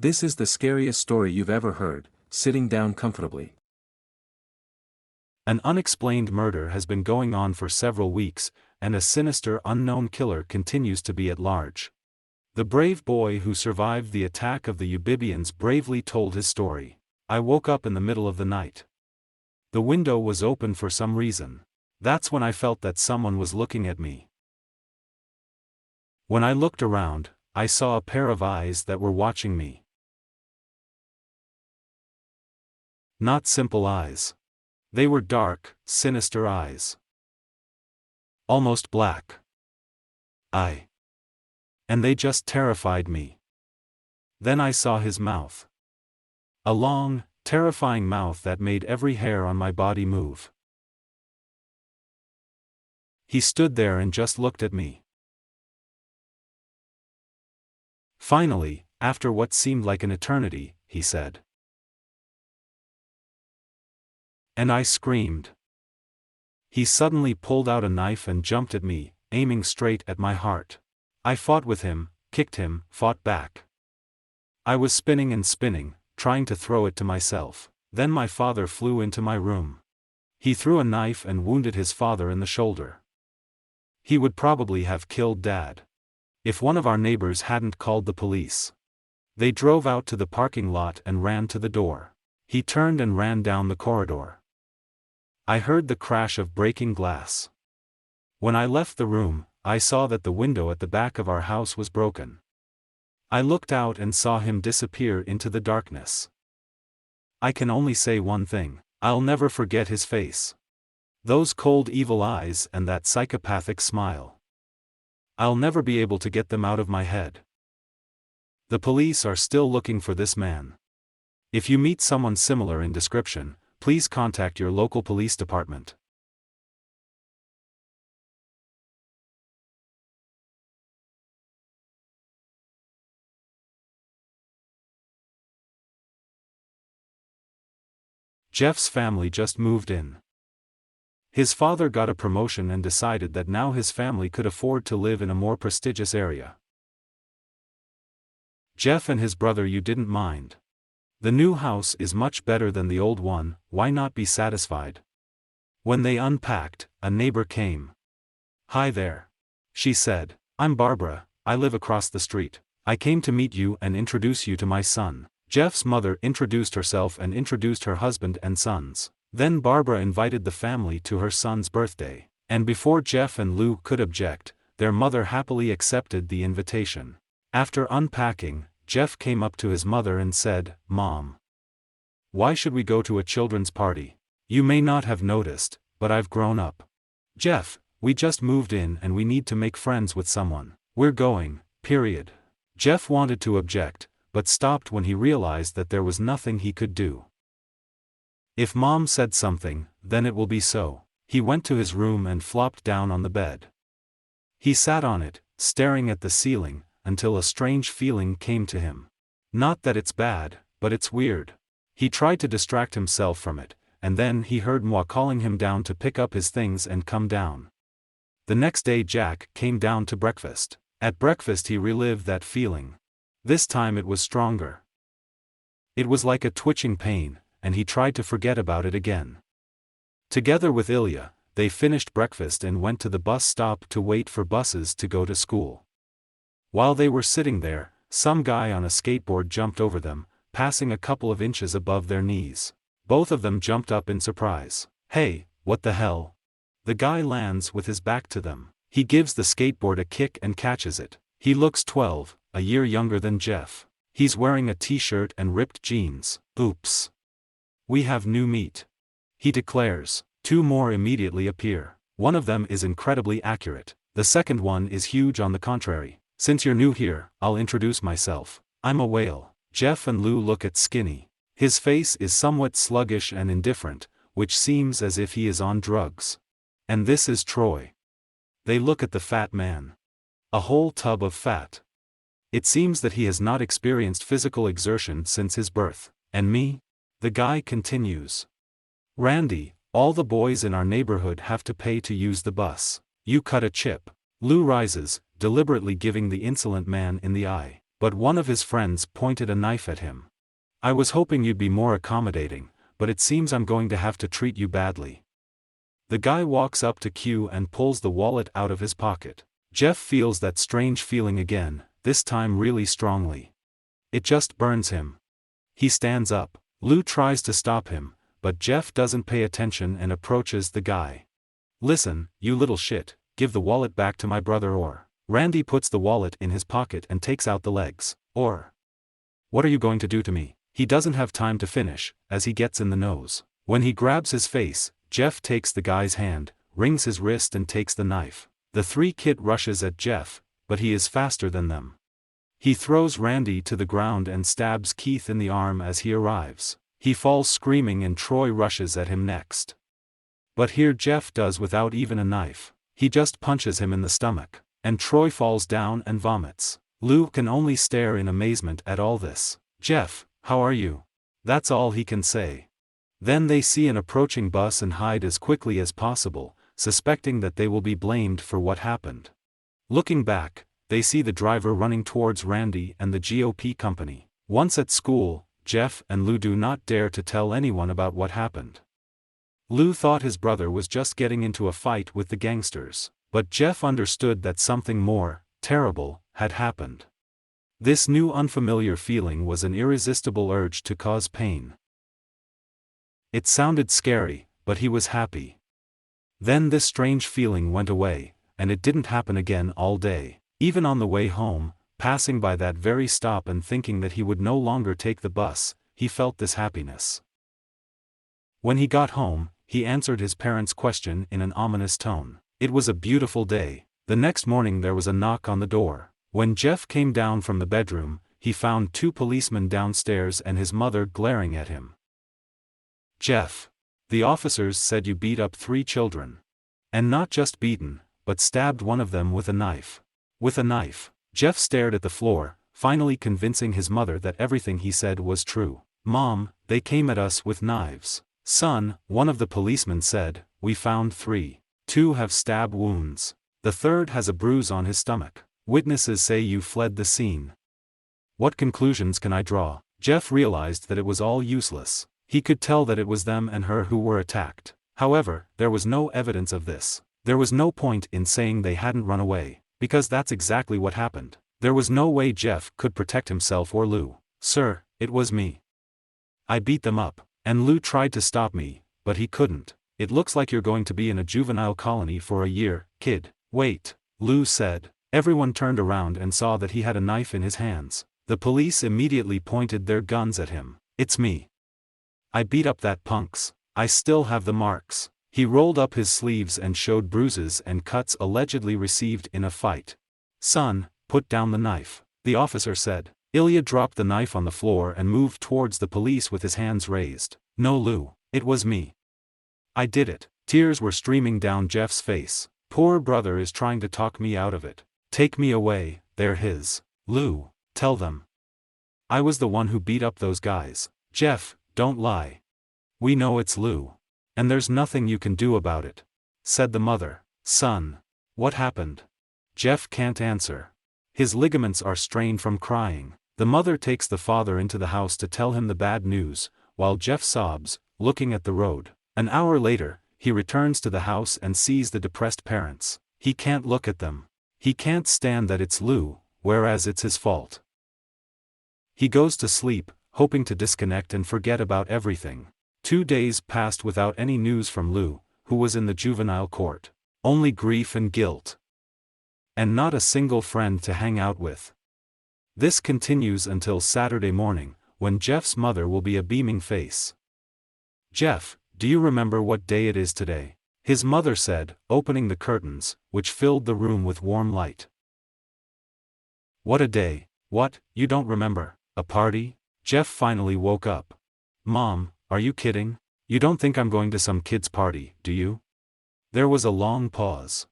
This is the scariest story you've ever heard, sitting down comfortably. An unexplained murder has been going on for several weeks, and a sinister unknown killer continues to be at large. The brave boy who survived the attack of the Ubibians bravely told his story. I woke up in the middle of the night. The window was open for some reason. That's when I felt that someone was looking at me. When I looked around, I saw a pair of eyes that were watching me. Not simple eyes. They were dark, sinister eyes. Almost black. And they just terrified me. Then I saw his mouth. A long, terrifying mouth that made every hair on my body move. He stood there and just looked at me. Finally, after what seemed like an eternity, he said. And I screamed. He suddenly pulled out a knife and jumped at me, aiming straight at my heart. I fought with him, kicked him, fought back. I was spinning and spinning, trying to throw it to myself. Then my father flew into my room. He threw a knife and wounded his father in the shoulder. He would probably have killed Dad if one of our neighbors hadn't called the police. They drove out to the parking lot and ran to the door. He turned and ran down the corridor. I heard the crash of breaking glass. When I left the room, I saw that the window at the back of our house was broken. I looked out and saw him disappear into the darkness. I can only say one thing: I'll never forget his face. Those cold evil eyes and that psychopathic smile. I'll never be able to get them out of my head. The police are still looking for this man. If you meet someone similar in description, please contact your local police department. Jeff's family just moved in. His father got a promotion and decided that now his family could afford to live in a more prestigious area. Jeff and his brother, you didn't mind. The new house is much better than the old one, why not be satisfied? When they unpacked, a neighbor came. "Hi there," she said. "I'm Barbara, I live across the street. I came to meet you and introduce you to my son." Jeff's mother introduced herself and introduced her husband and sons. Then Barbara invited the family to her son's birthday, and before Jeff and Lou could object, their mother happily accepted the invitation. After unpacking, Jeff came up to his mother and said, "Mom, why should we go to a children's party? You may not have noticed, but I've grown up. Jeff, we just moved in and we need to make friends with someone. We're going, period." Jeff wanted to object, but stopped when he realized that there was nothing he could do. If Mom said something, then it will be so. He went to his room and flopped down on the bed. He sat on it, staring at the ceiling, until a strange feeling came to him. Not that it's bad, but it's weird. He tried to distract himself from it, and then he heard Ma calling him down to pick up his things and come down. The next day Jack came down to breakfast. At breakfast he relived that feeling. This time it was stronger. It was like a twitching pain, and he tried to forget about it again. Together with Ilya, they finished breakfast and went to the bus stop to wait for buses to go to school. While they were sitting there, some guy on a skateboard jumped over them, passing a couple of inches above their knees. Both of them jumped up in surprise. "Hey, what the hell?" The guy lands with his back to them. He gives the skateboard a kick and catches it. He looks 12, a year younger than Jeff. He's wearing a t-shirt and ripped jeans. "Oops. We have new meat," he declares. Two more immediately appear. One of them is incredibly accurate. The second one is huge on the contrary. "Since you're new here, I'll introduce myself. I'm a whale." Jeff and Lou look at Skinny. His face is somewhat sluggish and indifferent, which seems as if he is on drugs. And this is Troy. They look at the fat man. A whole tub of fat. It seems that he has not experienced physical exertion since his birth. "And me?" the guy continues. "Randy, all the boys in our neighborhood have to pay to use the bus. You cut a chip." Lou rises, deliberately giving the insolent man in the eye. But one of his friends pointed a knife at him. "I was hoping you'd be more accommodating, but it seems I'm going to have to treat you badly." The guy walks up to Q and pulls the wallet out of his pocket. Jeff feels that strange feeling again, this time really strongly. It just burns him. He stands up. Lou tries to stop him, but Jeff doesn't pay attention and approaches the guy. "Listen, you little shit, give the wallet back to my brother or..." Randy puts the wallet in his pocket and takes out the legs. "Or... what are you going to do to me?" He doesn't have time to finish, as he gets in the nose. When he grabs his face, Jeff takes the guy's hand, wrings his wrist and takes the knife. The kid rushes at Jeff, but he is faster than them. He throws Randy to the ground and stabs Keith in the arm as he arrives. He falls screaming and Troy rushes at him next. But here Jeff does without even a knife. He just punches him in the stomach, and Troy falls down and vomits. Lou can only stare in amazement at all this. "Jeff, how are you?" That's all he can say. Then they see an approaching bus and hide as quickly as possible, suspecting that they will be blamed for what happened. Looking back, they see the driver running towards Randy and the GOP company. Once at school, Jeff and Lou do not dare to tell anyone about what happened. Lou thought his brother was just getting into a fight with the gangsters, but Jeff understood that something more terrible had happened. This new unfamiliar feeling was an irresistible urge to cause pain. It sounded scary, but he was happy. Then this strange feeling went away, and it didn't happen again all day. Even on the way home, passing by that very stop and thinking that he would no longer take the bus, he felt this happiness. When he got home, he answered his parents' question in an ominous tone. It was a beautiful day. The next morning there was a knock on the door. When Jeff came down from the bedroom, he found 2 policemen downstairs and his mother glaring at him. "Jeff, the officers said you beat up 3 children. And not just beaten, but stabbed one of them with a knife." With a knife. Jeff stared at the floor, finally convincing his mother that everything he said was true. "Mom, they came at us with knives." "Son," one of the policemen said, "we found 3. 2 have stab wounds. The 3rd has a bruise on his stomach. Witnesses say you fled the scene." What conclusions can I draw? Jeff realized that it was all useless. He could tell that it was them and her who were attacked. However, there was no evidence of this. There was no point in saying they hadn't run away, because that's exactly what happened. There was no way Jeff could protect himself or Lou. "Sir, it was me. I beat them up, and Lou tried to stop me, but he couldn't. It looks like you're going to be in a juvenile colony for a year, kid." "Wait," Lou said. Everyone turned around and saw that he had a knife in his hands. The police immediately pointed their guns at him. "It's me. I beat up that punks. I still have the marks." He rolled up his sleeves and showed bruises and cuts allegedly received in a fight. "Son, put down the knife," the officer said. Ilya dropped the knife on the floor and moved towards the police with his hands raised. "No, Lou, it was me. I did it." Tears were streaming down Jeff's face. "Poor brother is trying to talk me out of it. Take me away, they're his." "Lou, tell them. I was the one who beat up those guys." "Jeff, don't lie. We know it's Lou. And there's nothing you can do about it," said the mother. "Son, what happened?" Jeff can't answer. His ligaments are strained from crying. The mother takes the father into the house to tell him the bad news, while Jeff sobs, looking at the road. An hour later, he returns to the house and sees the depressed parents. He can't look at them. He can't stand that it's Lou, whereas it's his fault. He goes to sleep, hoping to disconnect and forget about everything. 2 days passed without any news from Lou, who was in the juvenile court. Only grief and guilt. And not a single friend to hang out with. This continues until Saturday morning, when Jeff's mother will be a beaming face. "Jeff, do you remember what day it is today?" his mother said, opening the curtains, which filled the room with warm light. "What a day. What, you don't remember? A party?" Jeff finally woke up. "Mom, are you kidding? You don't think I'm going to some kid's party, do you?" There was a long pause.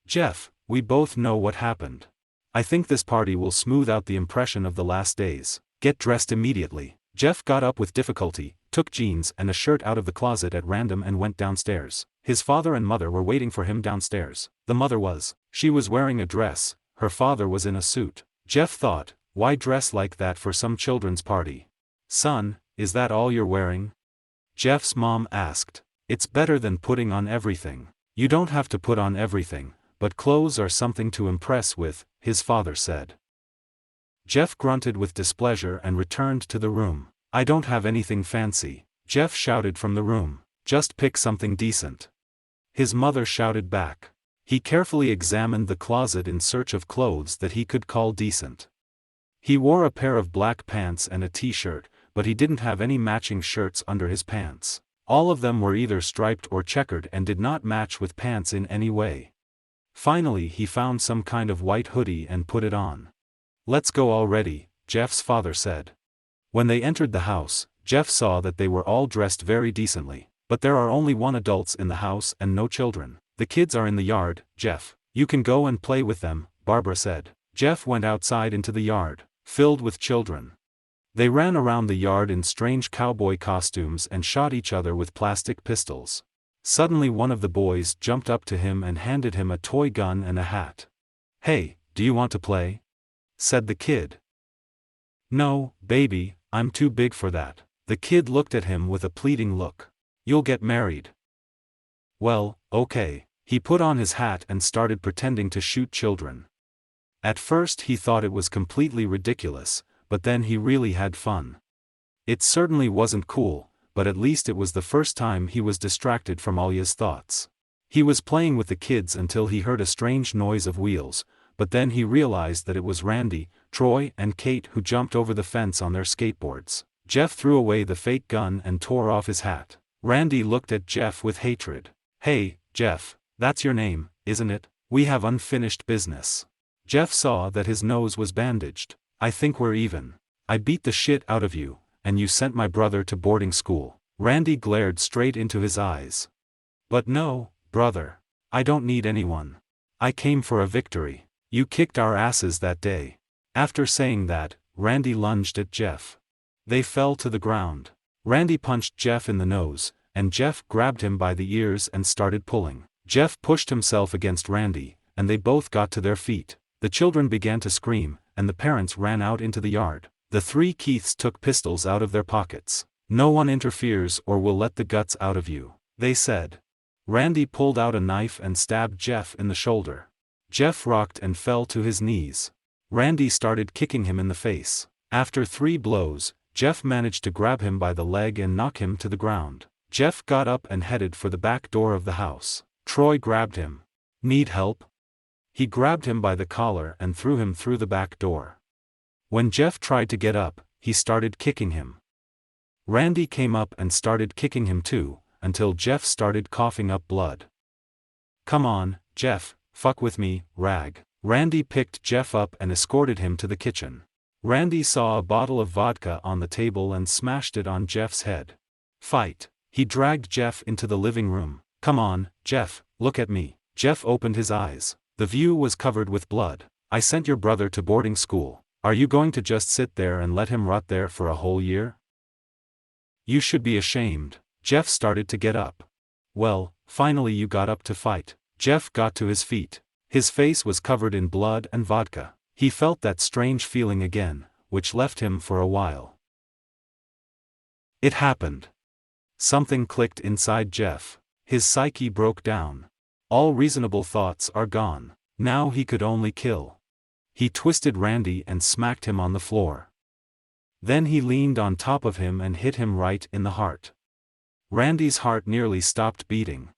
"Jeff, we both know what happened. I think this party will smooth out the impression of the last days. Get dressed immediately." Jeff got up with difficulty, took jeans and a shirt out of the closet at random and went downstairs. His father and mother were waiting for him downstairs. The mother was. She was wearing a dress, her father was in a suit. Jeff thought, Why dress like that for some children's party? Son, is that all you're wearing? Jeff's mom asked. It's better than putting on everything. You don't have to put on everything, but clothes are something to impress with, his father said. Jeff grunted with displeasure and returned to the room. I don't have anything fancy, Jeff shouted from the room. Just pick something decent. His mother shouted back. He carefully examined the closet in search of clothes that he could call decent. He wore a pair of black pants and a t-shirt, but he didn't have any matching shirts under his pants. All of them were either striped or checkered and did not match with pants in any way. Finally he found some kind of white hoodie and put it on. Let's go already, Jeff's father said. When they entered the house, Jeff saw that they were all dressed very decently, but there are only one adults in the house and no children. The kids are in the yard, Jeff. You can go and play with them, Barbara said. Jeff went outside into the yard, filled with children. They ran around the yard in strange cowboy costumes and shot each other with plastic pistols. Suddenly one of the boys jumped up to him and handed him a toy gun and a hat. Hey, do you want to play? Said the kid. No, baby, I'm too big for that. The kid looked at him with a pleading look. You'll get married. Well, okay. He put on his hat and started pretending to shoot children. At first he thought it was completely ridiculous, but then he really had fun. It certainly wasn't cool, but at least it was the first time he was distracted from Alya's thoughts. He was playing with the kids until he heard a strange noise of wheels, but then he realized that it was Randy, Troy and Kate who jumped over the fence on their skateboards. Jeff threw away the fake gun and tore off his hat. Randy looked at Jeff with hatred. Hey, Jeff, that's your name, isn't it? We have unfinished business. Jeff saw that his nose was bandaged. I think we're even. I beat the shit out of you, and you sent my brother to boarding school. Randy glared straight into his eyes. But no, brother. I don't need anyone. I came for a victory. You kicked our asses that day. After saying that, Randy lunged at Jeff. They fell to the ground. Randy punched Jeff in the nose, and Jeff grabbed him by the ears and started pulling. Jeff pushed himself against Randy, and they both got to their feet. The children began to scream, and the parents ran out into the yard. The three Keiths took pistols out of their pockets. No one interferes or we'll let the guts out of you, they said. Randy pulled out a knife and stabbed Jeff in the shoulder. Jeff rocked and fell to his knees. Randy started kicking him in the face. After 3 blows, Jeff managed to grab him by the leg and knock him to the ground. Jeff got up and headed for the back door of the house. Troy grabbed him. Need help? He grabbed him by the collar and threw him through the back door. When Jeff tried to get up, he started kicking him. Randy came up and started kicking him too, until Jeff started coughing up blood. Come on, Jeff, fuck with me, rag. Randy picked Jeff up and escorted him to the kitchen. Randy saw a bottle of vodka on the table and smashed it on Jeff's head. Fight. He dragged Jeff into the living room. Come on, Jeff, look at me. Jeff opened his eyes. The view was covered with blood. I sent your brother to boarding school. Are you going to just sit there and let him rot there for a whole year? You should be ashamed. Jeff started to get up. Well, finally you got up to fight. Jeff got to his feet. His face was covered in blood and vodka. He felt that strange feeling again, which left him for a while. It happened. Something clicked inside Jeff. His psyche broke down. All reasonable thoughts are gone. Now he could only kill. He twisted Randy and smacked him on the floor. Then he leaned on top of him and hit him right in the heart. Randy's heart nearly stopped beating.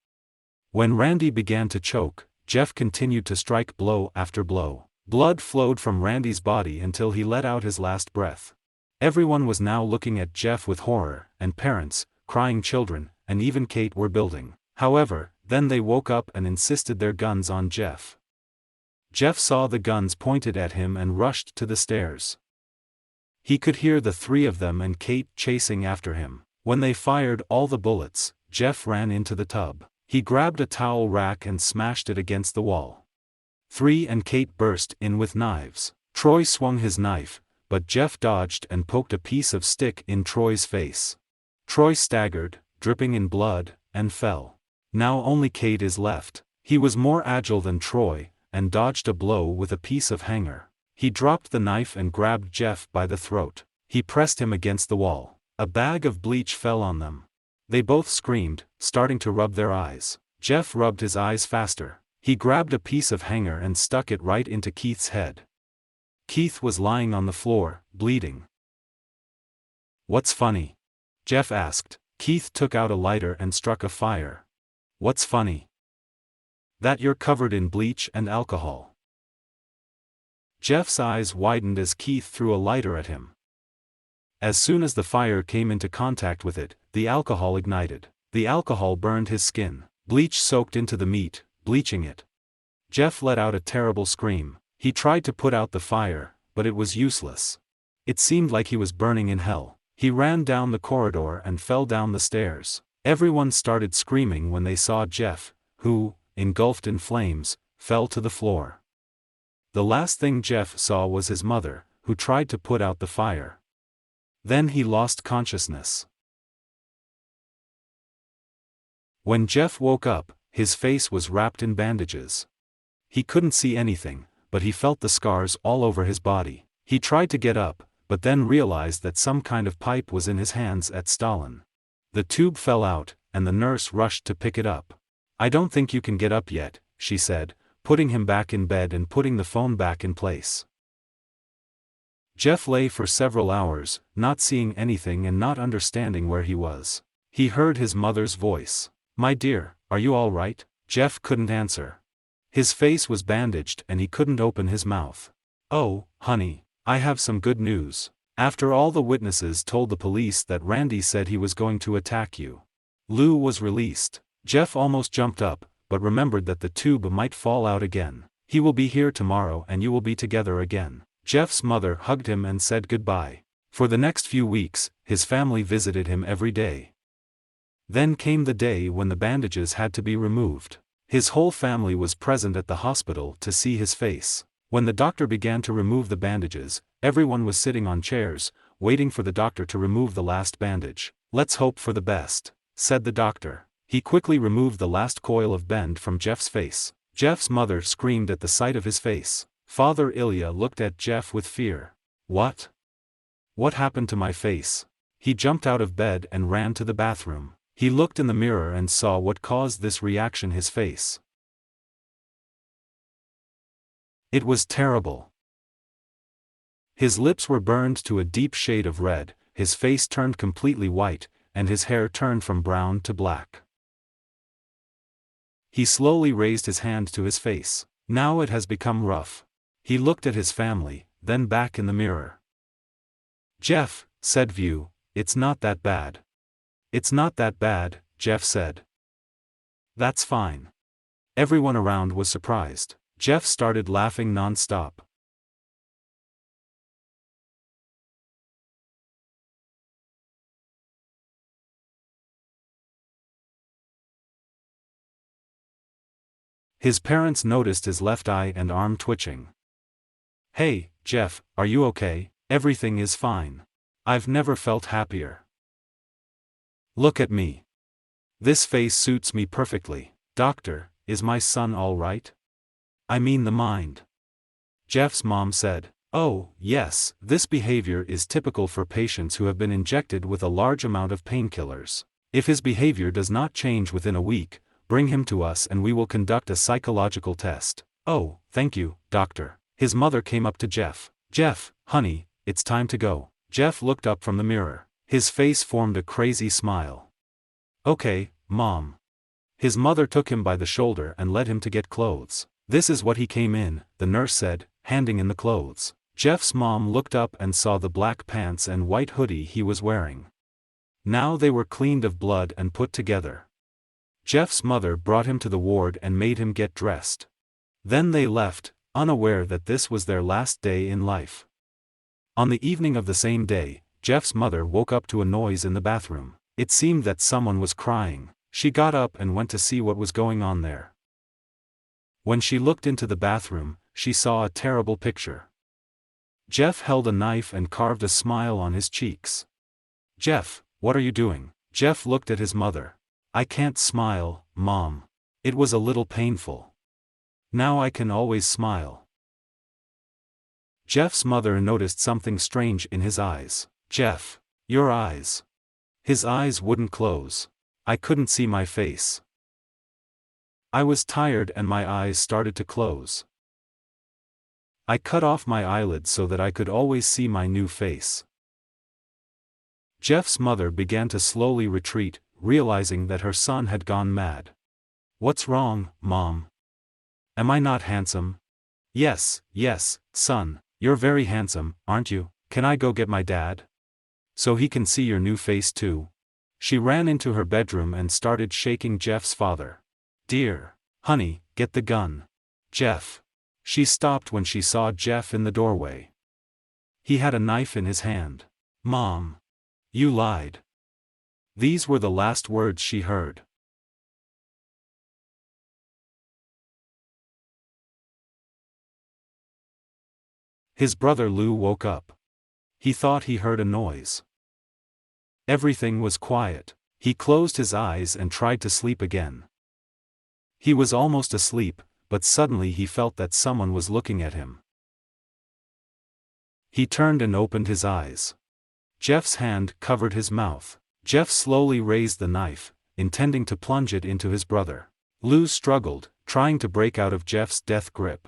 When Randy began to choke, Jeff continued to strike blow after blow. Blood flowed from Randy's body until he let out his last breath. Everyone was now looking at Jeff with horror, and parents, crying children, and even Kate were building. However, then they woke up and insisted their guns on Jeff. Jeff saw the guns pointed at him and rushed to the stairs. He could hear the 3 of them and Kate chasing after him. When they fired all the bullets, Jeff ran into the tub. He grabbed a towel rack and smashed it against the wall. 3 and Kate burst in with knives. Troy swung his knife, but Jeff dodged and poked a piece of stick in Troy's face. Troy staggered, dripping in blood, and fell. Now only Kate is left. He was more agile than Troy, and dodged a blow with a piece of hanger. He dropped the knife and grabbed Jeff by the throat. He pressed him against the wall. A bag of bleach fell on them. They both screamed, starting to rub their eyes. Jeff rubbed his eyes faster. He grabbed a piece of hanger and stuck it right into Keith's head. Keith was lying on the floor, bleeding. "What's funny?" Jeff asked. Keith took out a lighter and struck a fire. "What's funny?" "That you're covered in bleach and alcohol." Jeff's eyes widened as Keith threw a lighter at him. As soon as the fire came into contact with it, the alcohol ignited. The alcohol burned his skin. Bleach soaked into the meat, bleaching it. Jeff let out a terrible scream. He tried to put out the fire, but it was useless. It seemed like he was burning in hell. He ran down the corridor and fell down the stairs. Everyone started screaming when they saw Jeff, who, engulfed in flames, fell to the floor. The last thing Jeff saw was his mother, who tried to put out the fire. Then he lost consciousness. When Jeff woke up, his face was wrapped in bandages. He couldn't see anything, but he felt the scars all over his body. He tried to get up, but then realized that some kind of pipe was in his hands at Stalin. The tube fell out, and the nurse rushed to pick it up. "I don't think you can get up yet," she said, putting him back in bed and putting the phone back in place. Jeff lay for several hours, not seeing anything and not understanding where he was. He heard his mother's voice. "My dear, are you all right?" Jeff couldn't answer. His face was bandaged and he couldn't open his mouth. "Oh, honey, I have some good news. After all the witnesses told the police that Randy said he was going to attack you, Lou was released." Jeff almost jumped up, but remembered that the tube might fall out again. "He will be here tomorrow and you will be together again." Jeff's mother hugged him and said goodbye. For the next few weeks, his family visited him every day. Then came the day when the bandages had to be removed. His whole family was present at the hospital to see his face. When the doctor began to remove the bandages, everyone was sitting on chairs, waiting for the doctor to remove the last bandage. "Let's hope for the best," said the doctor. He quickly removed the last coil of band from Jeff's face. Jeff's mother screamed at the sight of his face. Father Ilya looked at Jeff with fear. "What? What happened to my face?" He jumped out of bed and ran to the bathroom. He looked in the mirror and saw what caused this reaction: his face. It was terrible. His lips were burned to a deep shade of red, his face turned completely white, and his hair turned from brown to black. He slowly raised his hand to his face. "Now it has become rough." He looked at his family, then back in the mirror. "Jeff," said View, "it's not that bad." "It's not that bad," Jeff said. "That's fine." Everyone around was surprised. Jeff started laughing non-stop. His parents noticed his left eye and arm twitching. "Hey, Jeff, are you okay?" "Everything is fine. I've never felt happier. Look at me. This face suits me perfectly." "Doctor, is my son all right? I mean the mind." Jeff's mom said. "Oh, yes, this behavior is typical for patients who have been injected with a large amount of painkillers. If his behavior does not change within a week, bring him to us and we will conduct a psychological test." "Oh, thank you, doctor." His mother came up to Jeff. "Jeff, honey, it's time to go." Jeff looked up from the mirror. His face formed a crazy smile. "Okay, Mom." His mother took him by the shoulder and led him to get clothes. "This is what he came in," the nurse said, handing in the clothes. Jeff's mom looked up and saw the black pants and white hoodie he was wearing. Now they were cleaned of blood and put together. Jeff's mother brought him to the ward and made him get dressed. Then they left, unaware that this was their last day in life. On the evening of the same day, Jeff's mother woke up to a noise in the bathroom. It seemed that someone was crying. She got up and went to see what was going on there. When she looked into the bathroom, she saw a terrible picture. Jeff held a knife and carved a smile on his cheeks. "Jeff, what are you doing?" Jeff looked at his mother. "I can't smile, Mom. It was a little painful. Now I can always smile." Jeff's mother noticed something strange in his eyes. "Jeff, your eyes." His eyes wouldn't close. "I couldn't see my face. I was tired and my eyes started to close. I cut off my eyelids so that I could always see my new face." Jeff's mother began to slowly retreat, realizing that her son had gone mad. "What's wrong, Mom? Am I not handsome?" Yes, son, you're very handsome, aren't you? Can I go get my dad? So he can see your new face too?" She ran into her bedroom and started shaking Jeff's father. "Dear, honey, get the gun. Jeff." She stopped when she saw Jeff in the doorway. He had a knife in his hand. "Mom. You lied." These were the last words she heard. His brother Lou woke up. He thought he heard a noise. Everything was quiet. He closed his eyes and tried to sleep again. He was almost asleep, but suddenly he felt that someone was looking at him. He turned and opened his eyes. Jeff's hand covered his mouth. Jeff slowly raised the knife, intending to plunge it into his brother. Lou struggled, trying to break out of Jeff's death grip.